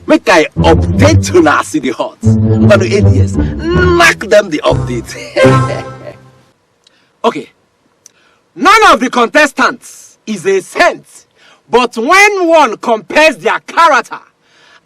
Make I update to now see the hot. But the ADS, knock them the update. Okay. None of the contestants is a saint, but when one compares their character,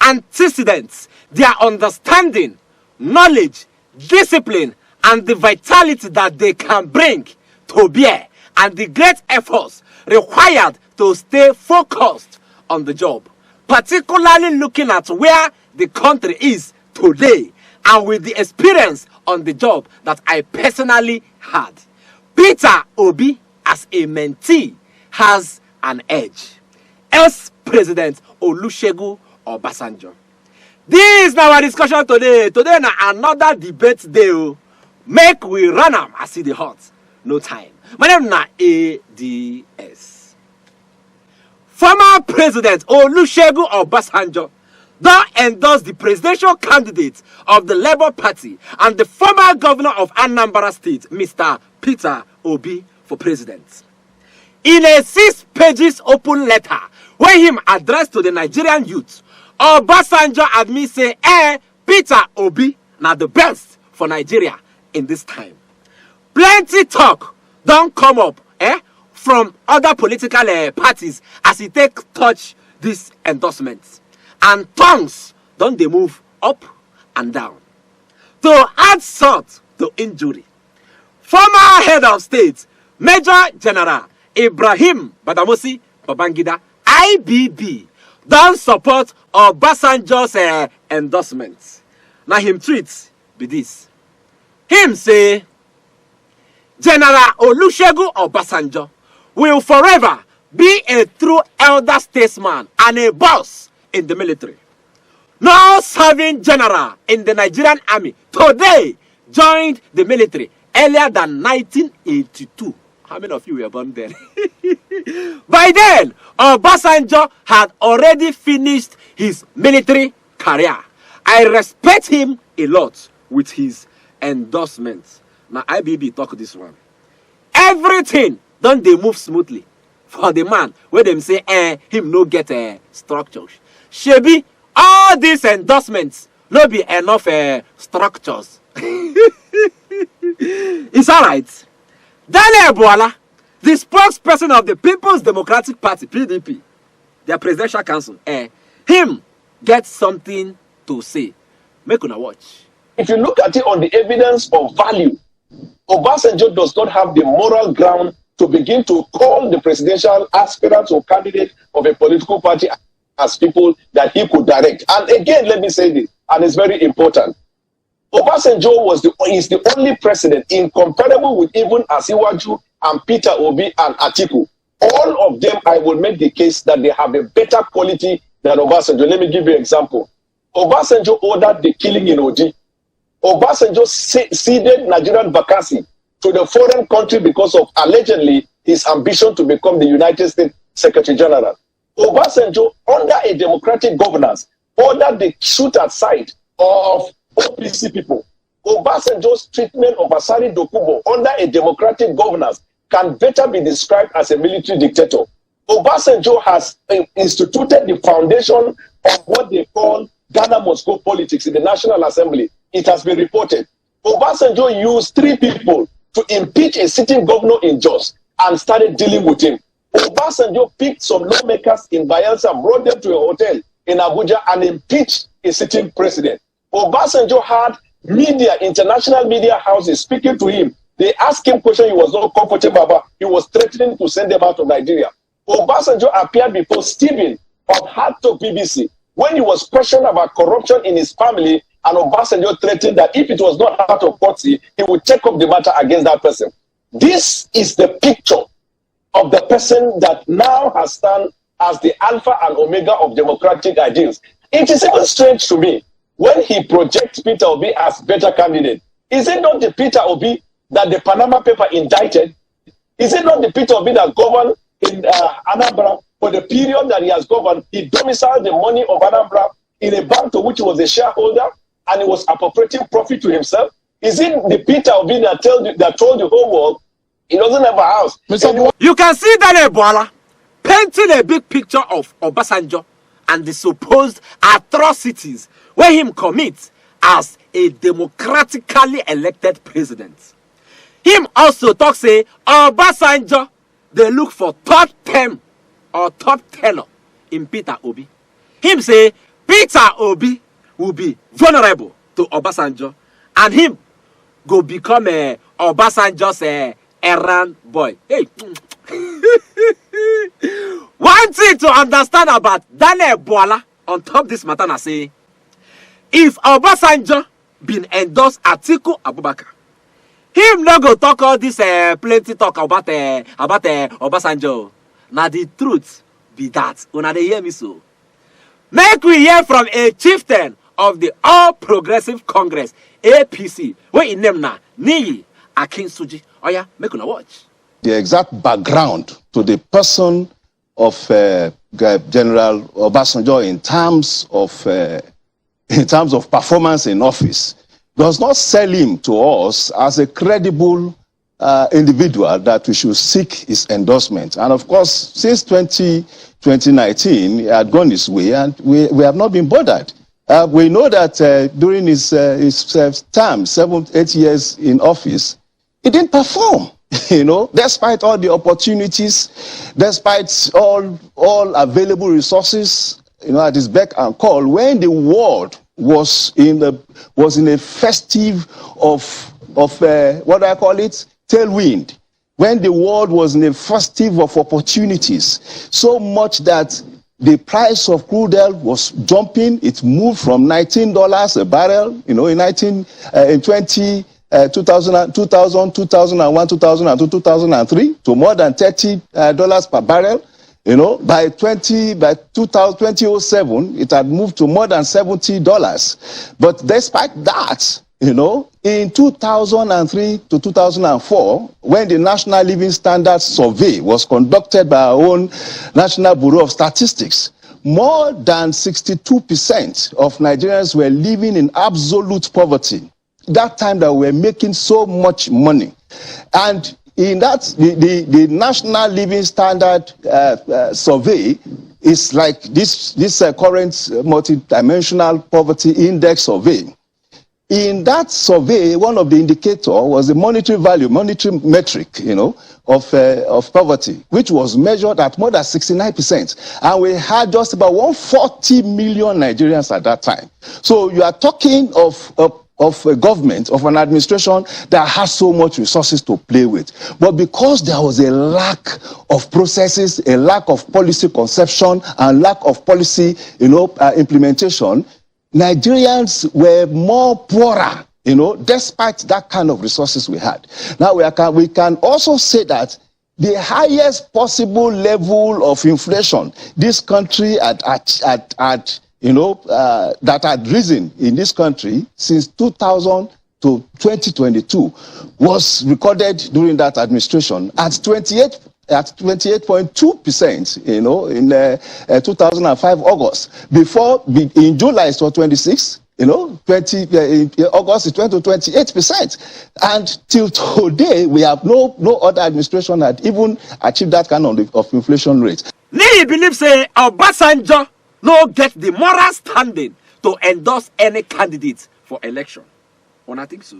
antecedents, their understanding, knowledge, discipline, and the vitality that they can bring to bear, and the great efforts required to stay focused on the job, particularly looking at where the country is today, and with the experience on the job that I personally had, Peter Obi, as a mentee, has an edge. Ex-President Olusegun Obasanjo. This is our discussion today. Today na another debate day. Make we run am as see the hot. No time. My name na ADS. Former President Olusegun Obasanjo don endorse the presidential candidate of the Labour Party and the former governor of Anambra State, Mr. Peter Obi, for president. In a 6 pages open letter where him addressed to the Nigerian youth, Obasanjo admits say, Peter Obi na the best for Nigeria in this time. Plenty talk don't come up from other political parties as he take touch this endorsement. And tongues don't they move up and down. To add salt to injury, former head of state, Major General Ibrahim Badamasi Babangida, IBB, don't support Obasanjo's endorsement. Now him tweets be this. Him say, General Olusegun Obasanjo will forever be a true elder statesman and a boss in the military. No serving general in the Nigerian army today joined the military earlier than 1982. How many of you were born then? By then, Obasanjo had already finished his military career. I respect him a lot with his endorsements. Now, IBB talk this one. Everything don't they move smoothly for the man where them say, him no get structures. Shebi, all these endorsements no be enough structures. It's alright. Daniel Bwala, the spokesperson of the People's Democratic Party, PDP, their presidential council, him gets something to say. Make una watch. If you look at it on the evidence of value, Obasanjo does not have the moral ground to begin to call the presidential aspirants or candidate of a political party as people that he could direct. And again, let me say this, and it's very important. Obasanjo is the only president incomparable with even Asiwaju and Peter Obi and Atiku. All of them, I will make the case that they have a better quality than Obasanjo. Let me give you an example. Obasanjo ordered the killing in Oji. Obasanjo ceded Nigerian vacancy to the foreign country because of allegedly his ambition to become the United States Secretary General. Obasanjo, under a democratic governance, ordered the shoot at sight of OPC people. Obasanjo's treatment of Asari Dokubo under a democratic governance can better be described as a military dictator. Obasanjo has instituted the foundation of what they call Ghana must go politics in the National Assembly. It has been reported. Obasanjo used 3 people to impeach a sitting governor in Jos and started dealing with him. Obasanjo picked some lawmakers in Bayelsa, brought them to a hotel in Abuja and impeached a sitting president. Obasanjo had media, international media houses speaking to him. They asked him questions he was not comfortable about. He was threatening to send them out of Nigeria. Obasanjo appeared before Stephen of Hard Talk BBC when he was questioned about corruption in his family, and Obasanjo threatened that if it was not out of courtesy, he would take up the matter against that person. This is the picture of the person that now has stand as the alpha and omega of democratic ideals. It is even strange to me when he projects Peter Obi as better candidate. Is it not the Peter Obi that the Panama paper indicted? Is it not the Peter Obi that governed in Anambra for the period that he has governed? He domiciled the money of Anambra in a bank to which he was a shareholder, and he was appropriating profit to himself. Is it the Peter Obi that told the whole world he doesn't have a house? You can see Daniel Bwala painting a big picture of Obasanjo and the supposed atrocities where him commit as a democratically elected president. Him also talk say Obasanjo they look for third term or third tenure in Peter Obi. Him say Peter Obi will be vulnerable to Obasanjo and him go become a Obasanjo's errand boy. Hey. One thing to understand about Daniel Boala on top this matter na say if Obasanjo been endorsed Atiku Abubakar, him no go talk all this plenty talk about Obasanjo. Now the truth be that. Una dey hear me so? Make we hear from a chieftain of the All Progressive Congress APC. Where in name na Niyi Akinsuji. Oh yeah, make una watch. The exact background to the person of General Obasanjo in terms of performance in office does not sell him to us as a credible individual that we should seek his endorsement. And of course, since 2019, he had gone his way, and we have not been bothered. We know that during his term, 7-8 years in office, he didn't perform. You know, despite all the opportunities, despite all available resources, you know, at his beck and call, when the world was in a festive of what do I call it? Tailwind. When the world was in a festive of opportunities, so much that the price of crude oil was jumping. It moved from $19 a barrel, you know, in 2000, 2001, 2002, 2003 to more than $30 per barrel. You know, by 2007, it had moved to more than $70. But despite that, you know, in 2003 to 2004, when the National Living Standards Survey was conducted by our own National Bureau of Statistics, more than 62% of Nigerians were living in absolute poverty. That time that we were making so much money. And in that, the National Living Standard Survey is like this current multidimensional poverty index survey. In that survey, one of the indicators was the monetary metric, you know, of poverty, which was measured at more than 69%. And we had just about 140 million Nigerians at that time. So you are talking of a government, of an administration that has so much resources to play with. But because there was a lack of processes, a lack of policy conception, and lack of policy, you know, implementation, Nigerians were more poorer, you know, despite that kind of resources we had. Now we can also say that the highest possible level of inflation this country had you know, that had risen in this country since 2000 to 2022 was recorded during that administration at 28.2%, you know, in 2005 August. Before, in July, it was 26, you know, in August it went to 28%. And till today, we have no other administration that even achieved that kind of inflation rate. Niyi believe say Obasanjo no get the moral standing to endorse any candidate for election. Or I think so.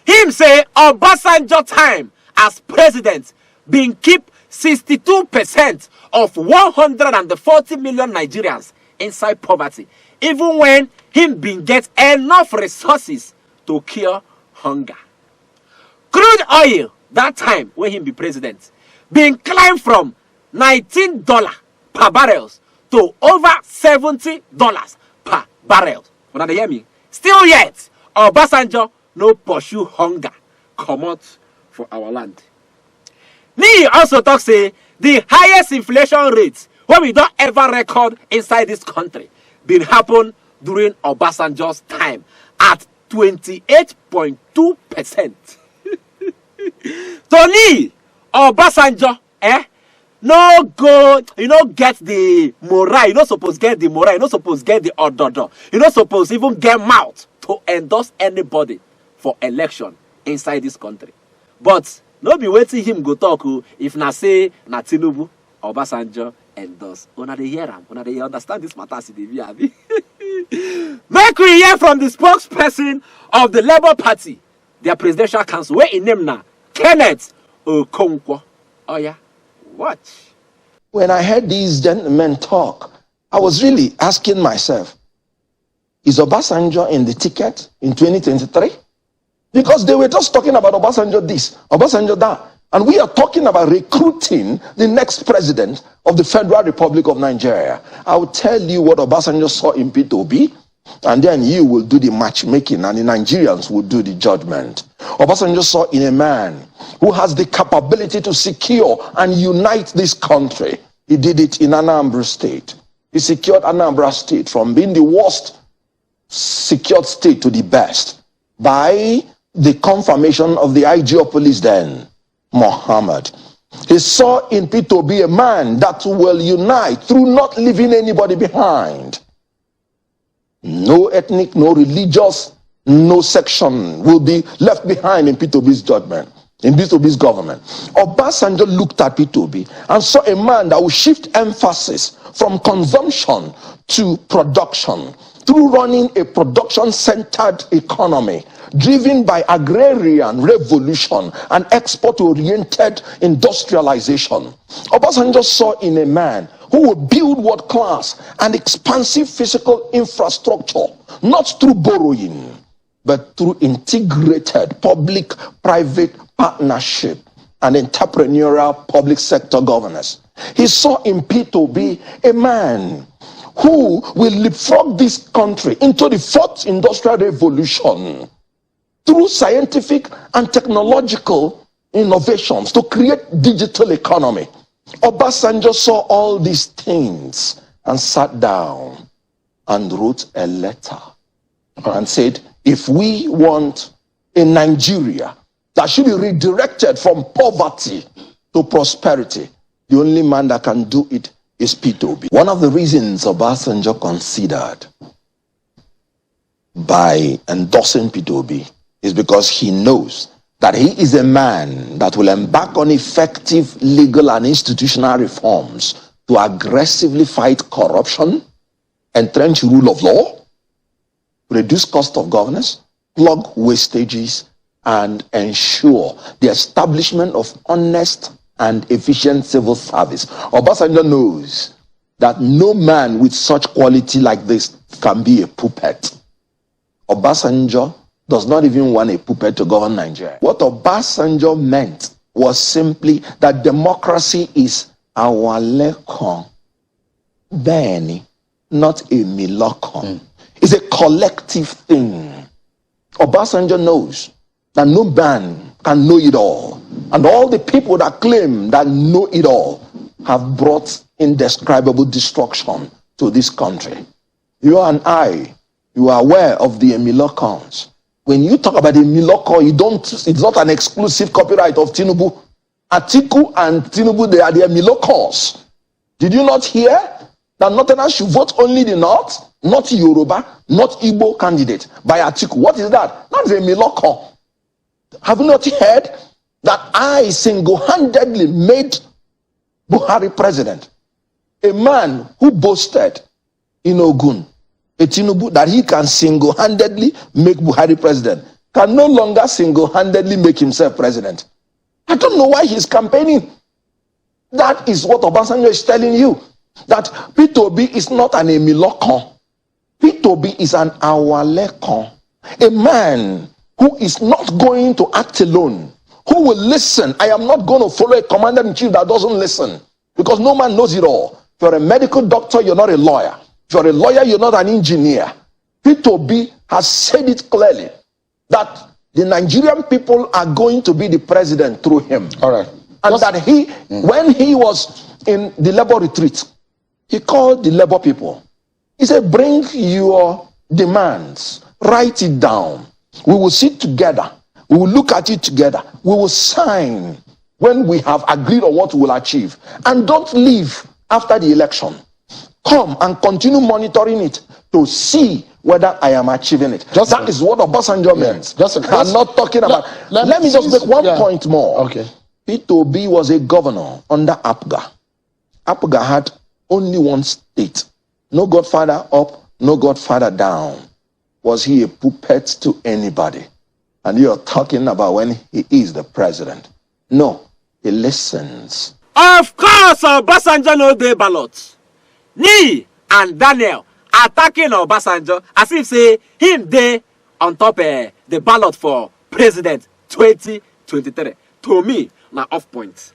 Him say Obasanjo time as president been keep 62% of 140 million Nigerians inside poverty, even when him been get enough resources to cure hunger. Crude oil that time when him be president been climbed from $19 per barrels to over $70 per barrel. When they hear me, still yet, Obasanjo no pursue hunger come out for our land. Niyi also talk say the highest inflation rate when we don't ever record inside this country been happen during Obasanjo's time at 28.2%. To me, Obasanjo, no go, you know, get the morale. You not supposed get the morale. You not supposed get the ododo. You not supposed even get mouth to endorse anybody for election inside this country. But no be waiting him go talk if na say na Tinubu, Obasanjo endorse. Una dey hear am, una dey understand this matter as e dey be, abi? Make we hear from the spokesperson of the Labour Party, their presidential council, where in name now, Kenneth Okonkwo. Oh yeah, watch. When I heard these gentlemen talk, I was really asking myself, is Obasanjo in the ticket in 2023? Because they were just talking about Obasanjo this, Obasanjo that. And we are talking about recruiting the next president of the Federal Republic of Nigeria. I will tell you what Obasanjo saw in P2B, and then you will do the matchmaking and the Nigerians will do the judgment. Obasanjo saw in a man who has the capability to secure and unite this country. He did it in Anambra State. He secured Anambra State from being the worst secured state to the best by the confirmation of the IG of police then, Muhammad. He saw in P2B a man that will unite through not leaving anybody behind. No ethnic, no religious, no section will be left behind in P2B's judgment, in P2B's government. Obasanjo looked at P2B and saw a man that will shift emphasis from consumption to production through running a production-centered economy driven by agrarian revolution and export-oriented industrialization. Obasanjo saw in a man who will build world-class and expansive physical infrastructure, not through borrowing, but through integrated public-private partnership and entrepreneurial public sector governance. He saw in P2B a man who will leapfrog this country into the fourth industrial revolution through scientific and technological innovations to create digital economy. Obasanjo saw all these things and sat down and wrote a letter and said, if we want a Nigeria that should be redirected from poverty to prosperity, the only man that can do it is P2B. One of the reasons Obasanjo considered by endorsing P2B is because he knows that he is a man that will embark on effective legal and institutional reforms to aggressively fight corruption, entrench rule of law, reduce cost of governance, plug wastages, and ensure the establishment of honest and efficient civil service. Obasanjo knows that no man with such quality like this can be a puppet. Obasanjo does not even want a puppet to govern Nigeria. What Obasanjo meant was simply that democracy is our lekon, Benny, not a milokon. It's a collective thing. Obasanjo knows that no man can know it all. And all the people that claim that know it all have brought indescribable destruction to this country. You and I, you are aware of the Emilokons. When you talk about the Emiloko, it's not an exclusive copyright of Tinubu. Atiku and Tinubu, they are the Emilokons. Did you not hear that Northerners should vote only the North, not Yoruba, not Igbo candidate by Atiku? What is that? That's a Miloko. Have you not heard that I single-handedly made Buhari president? A man who boasted in Ogun, a Tinubu, that he can single-handedly make Buhari president, can no longer single-handedly make himself president. I don't know why he's campaigning. That is what Obasanjo is telling you. That P2B is not an Emilokon. P2B is an Awalekon. A man who is not going to act alone, who will listen. I am not going to follow a commander-in-chief that doesn't listen, because no man knows it all. If you're a medical doctor, you're not a lawyer. If you're a lawyer, you're not an engineer. P2B has said it clearly that the Nigerian people are going to be the president through him. All right. And that he, when he was in the labor retreat, he called the labor people. He said, bring your demands, write it down. We will sit together. We will look at it together. We will sign when we have agreed on what we will achieve. And don't leave after the election. Come and continue monitoring it to see whether I am achieving it. That is what Obasanjo meant. I'm not talking about... Let me just make one point more. Okay. P2B was a governor under APGA. APGA had only one state. No godfather up, no godfather down. Was he a puppet to anybody? And you're talking about when he is the president. No, he listens. Of course, Obasanjo no dey ballot. Me and Daniel attacking Obasanjo as if say him dey on top the ballot for president 2023. To me, na off point.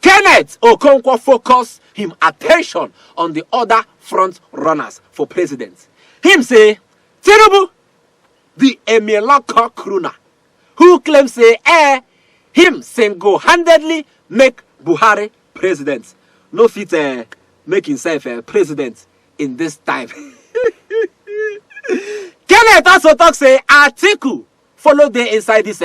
Kenneth Okonkwo focus him attention on the other front runners for president. Him say, Tinubu, the Emiloko crooner, who claims say, him single-handedly make Buhari president. No fit make himself president in this time. Kenneth also talk say Atiku follow there inside this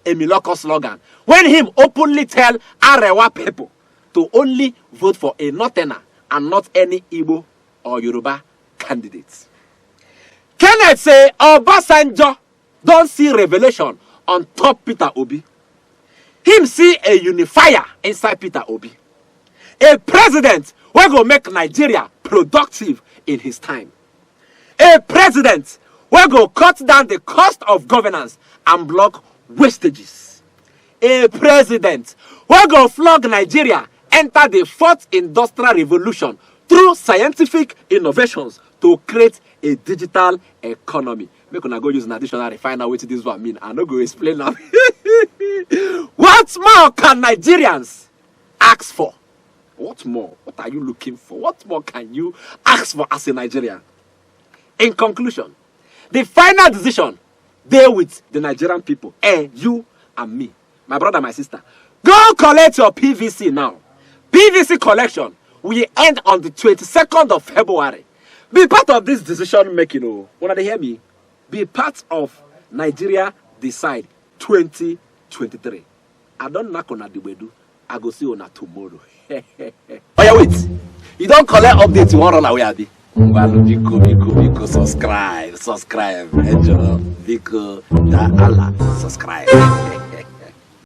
Emiloko slogan when him openly tell Arewa people to only vote for a northerner and not any Igbo or Yoruba candidates. Kenneth say Obasanjo don't see revelation on top Peter Obi. Him see a unifier inside Peter Obi. A president who go make Nigeria productive in his time. A president who go cut down the cost of governance and block wastages. A president who go flog Nigeria enter the fourth industrial revolution through scientific innovations to create a digital economy. Make una go use an additional refiner what this one mean. I no go explain now. What more can Nigerians ask for? What more? What are you looking for? What more can you ask for as a Nigerian? In conclusion, the final decision there with the Nigerian people, you and me, my brother, my sister. Go collect your PVC now. PVC collection will end on the 22nd of February. Be part of this decision making. Oh, wanna they hear me? Be part of Nigeria Decide 2023. I don't knock on the wedu. I go see on tomorrow. Oh yeah, wait. You don't collect updates. You want run away, Abi? Biko, subscribe. Enjoy. Biko, da Allah, subscribe.